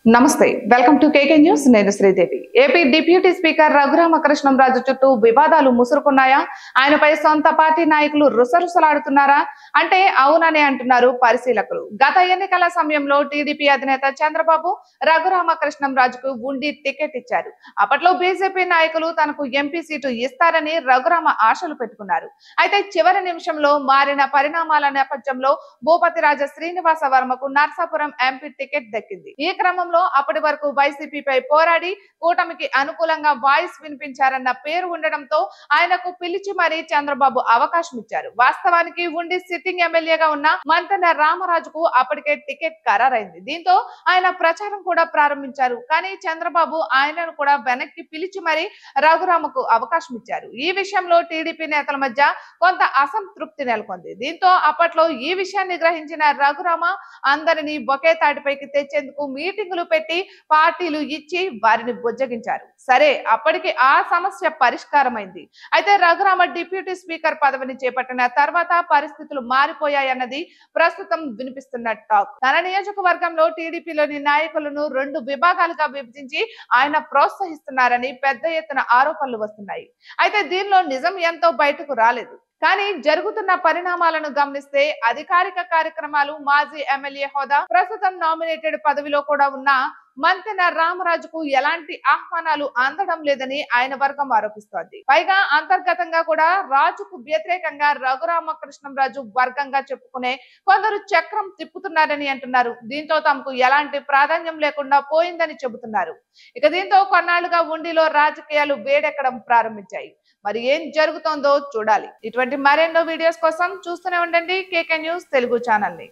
నమస్తే welcome to KK news నేను Sridevi AP deputy speaker Raghurama Krishnam Raju చుట్టూ వివాదాలు ముసురుకున్నాయా ఆయనపై సొంత పార్టీ నాయకులు రుసరుసలాడుతున్నారా అంటే అవుననే అంటున్నారు పరిశీలకులు గత ఎన్నికల సమయంలో టీడీపీ అధినేత చంద్రబాబు రఘురామకృష్ణంరాజుకు ఉండి టికెట్ ఇచ్చారు అప్పట్లో బీజేపీ నాయకులు తనకు ఎంపీ సీటు ఇస్తారని రఘురామ ఆశలు పెట్టుకున్నారు అయితే చివరి నిమిషంలో మారిన పరిణామాల నేపథ్యంలో భూపతిరాజ శ్రీనివాస వర్మకు నర్సాపురం ఎంపీ టికెట్ దక్కింది ఈ క్రమంలో అప్పటి వరకు వైసీపీపై పోరాడి కూటమికి అనుకూలంగా వాయిస్ వినిపించారన్న పేరు ఉండడంతో ఆయనకు పిలిచి మరీ చంద్రబాబు అవకాశం ఇచ్చారు వాస్తవానికి ఉండి సిట్టింగ్ ఎమ్మెల్యేగా ఉన్న మంతెన రామరాజుకు అప్పటికే టికెట్ ఖరారైంది దీంతో ఆయన ప్రచారం కూడా ప్రారంభించారు కానీ చంద్రబాబు ఆయనను కూడా వెనక్కి పిలిచి మరీ రఘురామకు అవకాశం ఇచ్చారు ఈ విషయంలో టీడీపీ నేతల మధ్య కొంత అసంతృప్తి నెలకొంది దీంతో అప్పట్లో ఈ విషయాన్ని గ్రహించిన రఘురామ అందరినీ ఒకే తాటిపైకి తెచ్చేందుకు మీటింగులు పెట్టి పార్టీలు ఇచ్చి వారిని బుజ్జగించారు సరే అప్పటికి ఆ సమస్య పరిష్కారమైంది అయితే రఘురామ డిప్యూటీ స్పీకర్ పదవిని చేపట్టిన తర్వాత పరిస్థితులు మారిపోయాయన్నది ప్రస్తుతం వినిపిస్తున్న టాక్ తన నియోజకవర్గంలో టీడీపీలోని నాయకులను 2 విభాగాలుగా విభజించి ఆయన ప్రోత్సహిస్తున్నారని పెద్ద ఎత్తున ఆరోపణలు వస్తున్నాయి అయితే దీనిలో నిజం ఎంతో బయటకు రాలేదు కానీ జరుగుతున్న పరిణామాలను గమనిస్తే అధికారిక కార్యక్రమాలు మాజీ ఎమ్మెల్యే హోదా ప్రస్తుతం నామినేటెడ్ పదవిలో కూడా ఉన్న మంతెన రామరాజుకు ఎలాంటి ఆహ్వానాలు అందడం లేదని ఆయన వర్గం ఆరోపిస్తోంది పైగా అంతర్గతంగా కూడా రాజుకు వ్యతిరేకంగా రఘురామకృష్ణంరాజు వర్గంగా చెప్పుకునే కొందరు చక్రం తిప్పుతున్నారని అంటున్నారు దీంతో తమకు ఎలాంటి ప్రాధాన్యం లేకుండా పోయిందని చెబుతున్నారు ఇక దీంతో కొన్నాళ్లుగా ఉండిలో రాజకీయాలు వేడెక్కడం ప్రారంభించాయి మరి ఏం జరుగుతోందో చూడాలి ఇటువంటి మరెన్నో వీడియోస్ కోసం చూస్తూనే ఉండండి కేకే న్యూస్ తెలుగు ఛానల్ ని